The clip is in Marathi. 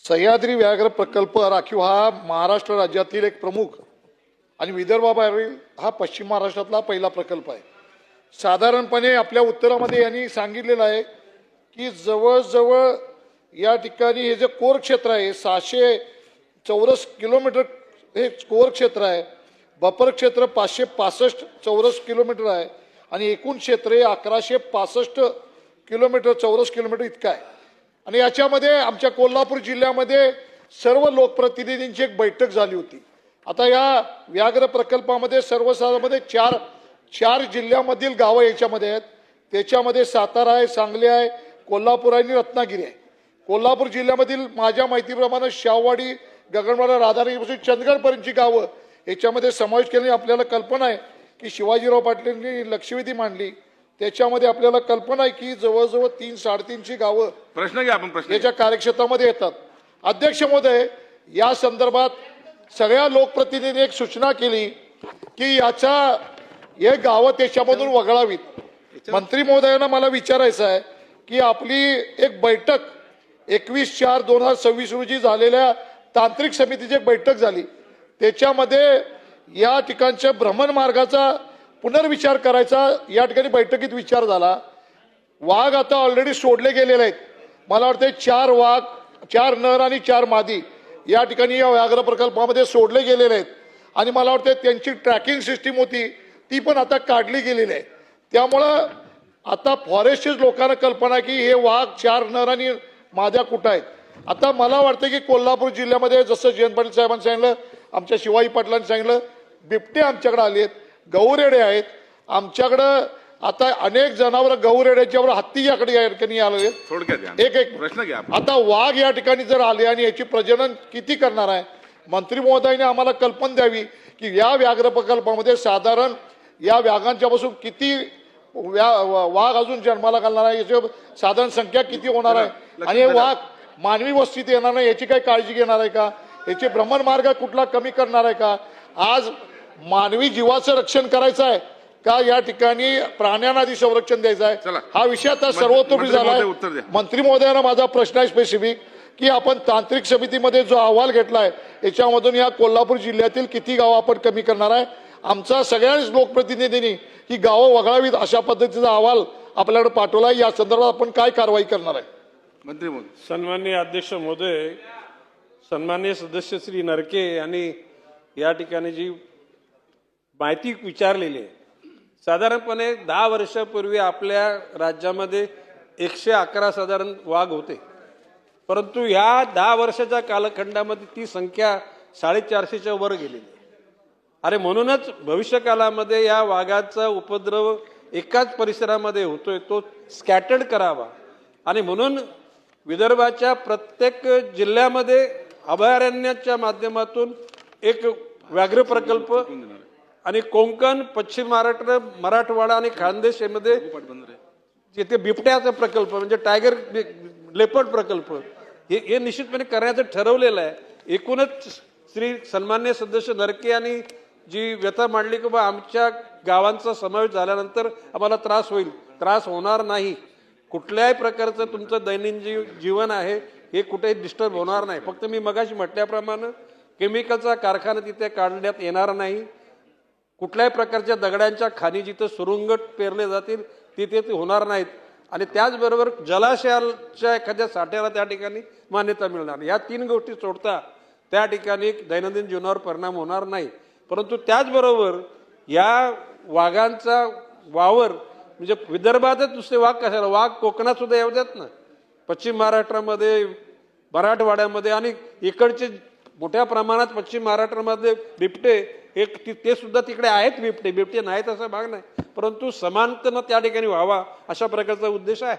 सह्याद्री व्याघ्र प्रकल्प राखीव हा महाराष्ट्र राज्यातील एक प्रमुख आणि विदर्भाबाहेरील हा पश्चिम महाराष्ट्रातला पहिला प्रकल्प आहे। साधारणपणे आपल्या उत्तरामध्ये यांनी सांगितलेलं आहे की जवळजवळ या ठिकाणी हे जे कोर क्षेत्र आहे 600 चौरस किलोमीटर हे कोर क्षेत्र आहे। बफर क्षेत्र 565 चौरस किलोमीटर आहे आणि एकूण क्षेत्र हे 1165 किलोमीटर चौरस किलोमीटर इतकं आहे। आणि याच्यामध्ये आमच्या कोल्हापूर जिल्ह्यामध्ये सर्व लोकप्रतिनिधींची एक बैठक झाली होती। आता या व्याघ्र प्रकल्पामध्ये सर्वसाधारणपणे चार जिल्ह्यामधील गावं याच्यामध्ये आहेत। त्याच्यामध्ये सातारा आहे, सांगली आहे, कोल्हापूर आहे आणि रत्नागिरी आहे। कोल्हापूर जिल्ह्यामधील माझ्या माहितीप्रमाणे शाहवाडी, गगनबावडा, राधानगरीपासून चंदगडपर्यंतची गावं याच्यामध्ये समावेश केल्याने आपल्याला कल्पना आहे की शिवाजीराव पाटलांनी लक्षवेधी मांडली। त्याच्यामध्ये आपल्याला कल्पना आहे की जवळजवळ 3-3.5ची गावं प्रश्न घ्या आपण प्रश्न याच्या कार्यक्षेत्रामध्ये येतात। अध्यक्ष महोदय, या संदर्भात सगळ्या लोकप्रतिनिधींनी एक सूचना केली की याचा हे गावं त्याच्यामधून वगळावीत। मंत्री महोदयांना मला विचारायचं आहे की आपली एक बैठक 21/4/2026 रोजी झालेल्या तांत्रिक समितीची एक बैठक झाली। त्याच्यामध्ये या ठिकाणच्या भ्रमण मार्गाचा पुनर्विचार करायचा या ठिकाणी बैठकीत विचार झाला। वाघ आता ऑलरेडी सोडले गेलेले आहेत। मला वाटतं 4 वाघ, 4 नर आणि 4 मादी या ठिकाणी या व्याघ्र प्रकल्पामध्ये सोडले गेलेले आहेत आणि मला वाटतं त्यांची ट्रॅकिंग सिस्टीम होती ती पण आता काढली गेलेली आहे। त्यामुळं आता फॉरेस्टच्याच लोकांना कल्पना की हे वाघ 4 नर आणि माद्या कुठं आहेत। आता मला वाटतं की कोल्हापूर जिल्ह्यामध्ये जसं जयंत पाटील साहेबांनी सांगितलं, आमच्या शिवाजी पाटलांनी सांगितलं, बिबटे आमच्याकडे आले आहेत, गौरेडे आहेत आमच्याकडं। आता अनेक जनावर गौरेड्याच्या बरोबर हत्ती याकडे या ठिकाणी आले। थोडक्यात एक प्रश्न घ्या। आता वाघ या ठिकाणी जर आले आणि याची प्रजनन किती करणार आहे, मंत्री महोदयांनी आम्हाला कल्पना द्यावी की या व्याघ्र प्रकल्पामध्ये साधारण या व्याघांच्या पासून किती वाघ अजून जन्माला घालणार आहे, याची साधारण संख्या किती होणार आहे आणि हे वाघ मानवी वस्तीत येणार नाही याची काही काळजी घेणार आहे का, याचे भ्रमण मार्ग कुठला कमी करणार आहे का। आज मानवी जीवाचं रक्षण करायचं आहे का या ठिकाणी प्राण्यांना आधी संरक्षण द्यायचं आहे, हा विषय आता सर्वतोपरी झाला आहे। मंत्री महोदयांना माझा प्रश्न आहे स्पेसिफिक की आपण तांत्रिक समितीमध्ये जो अहवाल घेतलाय याच्यामधून या कोल्हापूर जिल्ह्यातील किती गावं आपण कमी करणार आहे। आमचा सगळ्याच लोकप्रतिनिधींनी ही गावं वगळावीत अशा पद्धतीचा अहवाल आपल्याकडे पाठवला। या संदर्भात आपण काय कारवाई करणार आहे। मंत्री महोदय। सन्माननीय अध्यक्ष महोदय, सन्माननीय सदस्य श्री नरके यांनी या ठिकाणी जी माहिती विचारलेली आहे, साधारणपणे 10 वर्षापूर्वी आपल्या राज्यामध्ये 111 साधारण वाघ होते, परंतु ह्या 10 वर्षाच्या कालखंडामध्ये ती संख्या 450च्या वर गेलेली आहे। अरे म्हणूनच भविष्यकालामध्ये या वाघाचा उपद्रव एकाच परिसरामध्ये होतोय, तो स्कॅटर्ड करावा आणि म्हणून विदर्भाच्या प्रत्येक जिल्ह्यामध्ये अभयारण्याच्या माध्यमातून एक व्याघ्र प्रकल्प आणि कोकण, पश्चिम महाराष्ट्र, मराठवाडा आणि खानदेश यामध्ये जिथे बिबट्याचा प्रकल्प म्हणजे टायगर लेपर्ड प्रकल्प हे निश्चितपणे करण्याचं ठरवलेलं आहे। एकूणच श्री सन्मान्य सदस्य नरके यांनी जी व्यथा मांडली की बा आमच्या गावांचा समावेश झाल्यानंतर आम्हाला त्रास होईल, त्रास होणार नाही। कुठल्याही प्रकारचं तुमचं दैनंदिन जीवन आहे हे कुठेही डिस्टर्ब होणार नाही। फक्त मी मगाशी म्हटल्याप्रमाणे केमिकलचा कारखाना तिथे काढण्यात येणार नाही। कुठल्याही प्रकारच्या दगडांच्या खाणी जिथं सुरुंग पेरले जातील तिथे ते होणार नाहीत आणि त्याचबरोबर जलाशयाच्या एखाद्या साठ्याला त्या ठिकाणी मान्यता मिळणार। या 3 गोष्टी सोडता त्या ठिकाणी दैनंदिन जीवनावर परिणाम होणार नाही। परंतु त्याचबरोबर या वाघांचा वावर म्हणजे विदर्भातच दुसरे वाघ कशाला, वाघ कोकणात सुद्धा येऊ देत ना, पश्चिम महाराष्ट्रामध्ये, मराठवाड्यामध्ये आणि इकडचे मोठ्या प्रमाणात पश्चिम महाराष्ट्रामध्ये बिबटे ते सुद्धा तिकडे आहेत। बिबटे नाहीत असा भाग नाही, परंतु समानतेनं त्या ठिकाणी व्हावा अशा प्रकारचा उद्देश आहे।